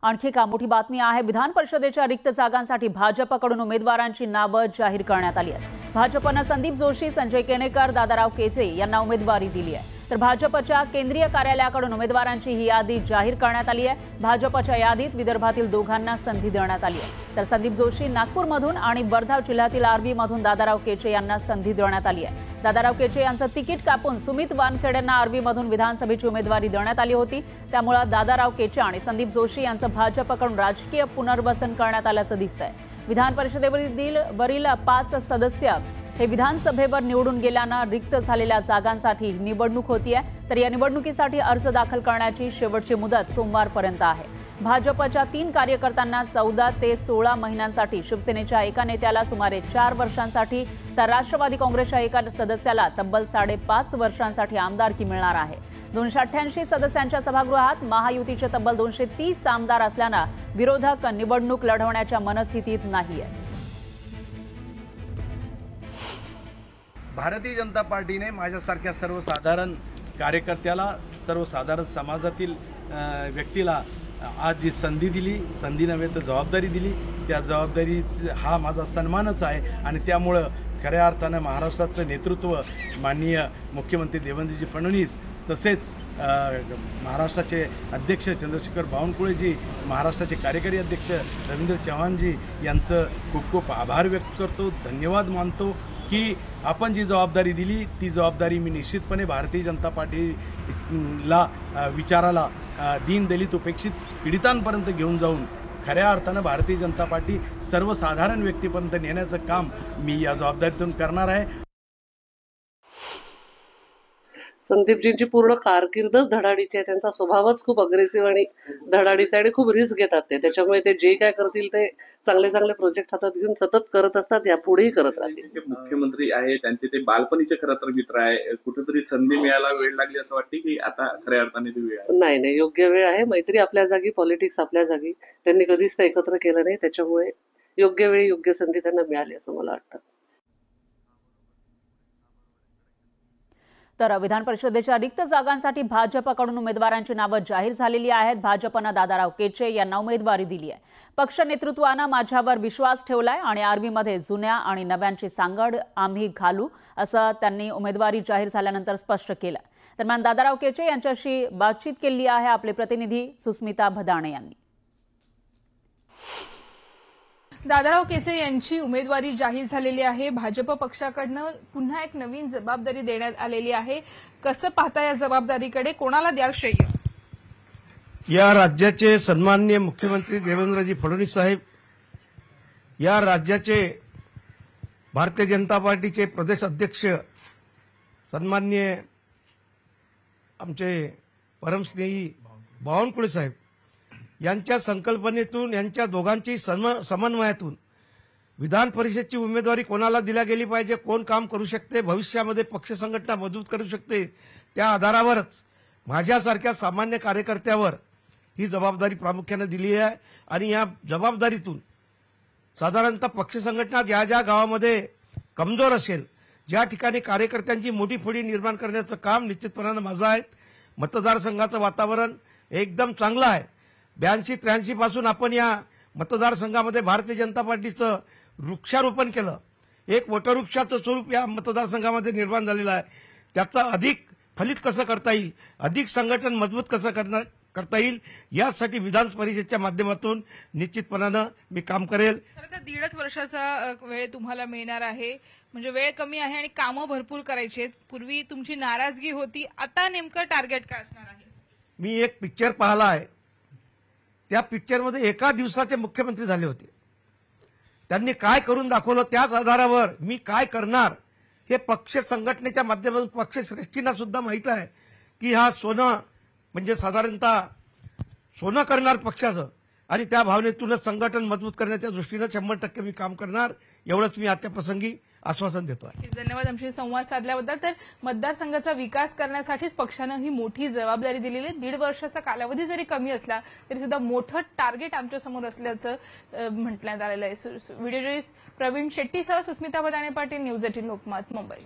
आणखी एक मोठी बातमी आहे। विधान परिषदेच्या रिक्त जागांसाठी भाजपकडून उमेदवारांची नावं जाहीर करण्यात आली आहेत। भाजपने संदीप जोशी, संजय केनेकर, दादाराव केचे यांना उमेदवारी दिली आहे, तर भाजपच्या केंद्रीय कार्यालयाकडून उमेदवारांची ही यादी जाहीर करण्यात आली आहे। भाजपच्या यादीत विदर्भातील दोघांना संधी देण्यात आली आहे, तर संदीप जोशी नागपूरमधून आणि वर्धा जिल्ह्यातील आर्वीमधून दादाराव केचे यांना संधी देण्यात आली आहे। दादाराव केचे यांचं तिकीट कापून सुमित वानखेडेंना आर्वीमधून विधानसभेची उमेदवारी देण्यात आली होती, त्यामुळे दादाराव केचे आणि संदीप जोशी यांचं भाजपकडून राजकीय पुनर्वसन करण्यात आल्याचं दिसतंय। विधान परिषदेवरील 5 सदस्य हे विधानसभेवर निवडून गेल्यानं रिक्त झालेल्या जागांसाठी निवडणूक होतीये, तर या निवडणुकीसाठी अर्ज दाखल करण्याची शेवटची मुदत सोमवारपर्यंत आहे। भाजपच्या 3 कार्यकर्त्यांना 14 ते 16 महिन्यांसाठी, शिवसेनेच्या एका नेत्याला सुमारे 4 वर्षांसाठी, तर राष्ट्रवादी काँग्रेसच्या एका सदस्याला तब्बल 5.5 वर्षांसाठी आमदारकी मिळणार आहे। 288 सदस्यांच्या सभागृहात महायुतीचे तब्बल 230 आमदार असल्यानं विरोधक निवडणूक लढवण्याच्या मनस्थितीत नाहीये। भारतीय जनता पार्टीने माझ्यासारख्या सर्वसाधारण कार्यकर्त्याला, सर्वसाधारण समाजातील व्यक्तीला आज जी संधी दिली, संधी नव्हे तर जबाबदारी दिली, त्या जबाबदारीचा हा माझा सन्मानच आहे। आणि त्यामुळे खऱ्या अर्थाने महाराष्ट्राचं नेतृत्व माननीय मुख्यमंत्री देवेंद्रजी फडणवीस, तसेच महाराष्ट्राचे अध्यक्ष चंद्रशेखर बावनकुळेजी, महाराष्ट्राचे कार्यकारी अध्यक्ष रवींद्र चव्हाणजी यांचं खूप खूप आभार व्यक्त करतो, धन्यवाद मानतो की आपण जी जबाबदारी दिली ती जबाबदारी मी निश्चितपणे भारतीय जनता पार्टीला विचाराला दीनदलित उपेक्षित पीडितांपर्यंत घेऊन जाऊन खऱ्या अर्थानं भारतीय जनता पार्टी सर्वसाधारण व्यक्तीपर्यंत नेण्याचं काम मी या जबाबदारीतून करणार आहे। संदीपजींची पूर्ण कारकीर्दच धडाडीची आहे, त्यांचा स्वभावच खूप अग्रेसिव्ह आणि धडाडीचा आणि खूप रिस्क घेतात ते, त्याच्यामुळे ते जे काय करतील ते चांगले चांगले प्रोजेक्ट हातात घेऊन सतत करत असतात, यापुढेही करत राहतील। मुख्यमंत्री आहे, त्यांचे ते बालपणीचे खरं तर मित्र आहे, कुठेतरी संधी मिळायला वेळ लागली असं वाटते की आता खऱ्या अर्थाने ती वेळ आहे? नाही, योग्य वेळ आहे। मैत्री आपल्या जागी, पॉलिटिक्स आपल्या जागी, त्यांनी कधीच ते एकत्र केलं नाही, त्याच्यामुळे योग्य वेळी योग्य संधी त्यांना मिळाली असं मला वाटतं। तर विधान परिषदेच्या रिक्त जागांसाठी भाजपकडून उमेदवारांची नावं जाहीर झालेली आहेत। भाजपने दादाराव केचे यांना उमेदवारी दिली आहे। पक्ष नेतृत्वाने माझ्यावर विश्वास ठेवलाय आणि आर्वीमध्ये जुन्या आणि नव्यांची सांगड आम्ही घालू, असं त्यांनी उमेदवारी जाहीर झाल्यानंतर स्पष्ट केलं। दरम्यान दादाराव केचे यांच्याशी बातचीत केली आहे आपले प्रतिनिधी सुस्मिता भदाणे यांनी। दादाराव केचे यांची उमेदवारी जाहीर झालेली आहे। भाजप पक्षाकडनं पुन्हा एक नवीन जबाबदारी देण्यात आलेली आहे। कसं पाहता या जबाबदारीकडे, कोणाला द्याल श्रेय? या राज्याचे सन्माननीय मुख्यमंत्री देवेंद्रजी फडणवीस साहेब, या राज्याचे भारतीय जनता पार्टीचे प्रदेश अध्यक्ष सन्माननीय आमचे परमस्नेही बावनकुळे साहेब यांच्या संकल्पनेतून, यांच्या दोघांची समन्वयातून विधान परिषदेची उमेदवारी कोणाला दिल्या गेली पाहिजे, कोण काम करू शकते, भविष्यामध्ये पक्ष संघटना मजबूत करू शकते, त्या आधारावरच माझ्यासारख्या सामान्य कार्यकर्त्यावर ही जबाबदारी प्रामुख्याने दिली आहे। आणि या जबाबदारीतून साधारणतः पक्ष संघटना ज्या ज्या गावामध्ये कमजोर असेल, ज्या ठिकाणी कार्यकर्त्यांची मोठी फळी निर्माण करण्याचं काम निश्चितपणाने माझं आहे। मतदारसंघाचं वातावरण एकदम चांगलं आहे। 82-83 पासून आपण या मतदारसंघामध्ये भारतीय जनता पार्टीचं वृक्षारोपण केलं, एक वटवृक्षाचं स्वरूप या मतदारसंघामध्ये निर्माण झालेलं आहे। त्याचं अधिक फलित कसं करता येईल, अधिक संघटन मजबूत कसं करता येईल, यासाठी विधान परिषदेच्या माध्यमातून निश्चितपणानं मी काम करेल। खरं तर 1.5 वर्षाचा वेळ तुम्हाला मिळणार आहे, म्हणजे वेळ कमी आहे आणि कामं भरपूर करायची आहेत। पूर्वी तुमची नाराजगी होती, आता नेमकं टार्गेट काय असणार आहे? मी एक पिक्चर पाहिला आहे, त्या पिक्चरमध्ये एका दिवसाचे मुख्यमंत्री झाले होते। त्यांनी काय करून दाखवलं, त्याच आधारावर मी काय करणार हे पक्ष संघटनेच्या माध्यमातून पक्षश्रेष्ठींना सुद्धा माहित आहे की हा सोनं म्हणजे साधारणतः सोनं करणार पक्षाचं, आणि त्या भावनेतूनच संघटन मजबूत करण्याच्या दृष्टीनं 100% मी काम करणार, एवढंच मी आजच्या प्रसंगी आश्वासन देतो आहे। धन्यवाद आमची संवाद साधल्याबद्दल। तर मतदारसंघाचा विकास करण्यासाठीच पक्षानं ही मोठी जबाबदारी दिलेली आहे। 1.5 वर्षाचा कालावधी जरी कमी असला तरी सुद्धा मोठं टार्गेट आमच्या समोर असल्याचं म्हटण्यात आलेलं आहे। व्हिडिओ जर्नलिस्ट प्रवीण शेट्टीसह सुस्मिता भदाणे पाटील, न्यूज 18 लोकमत, मुंबई।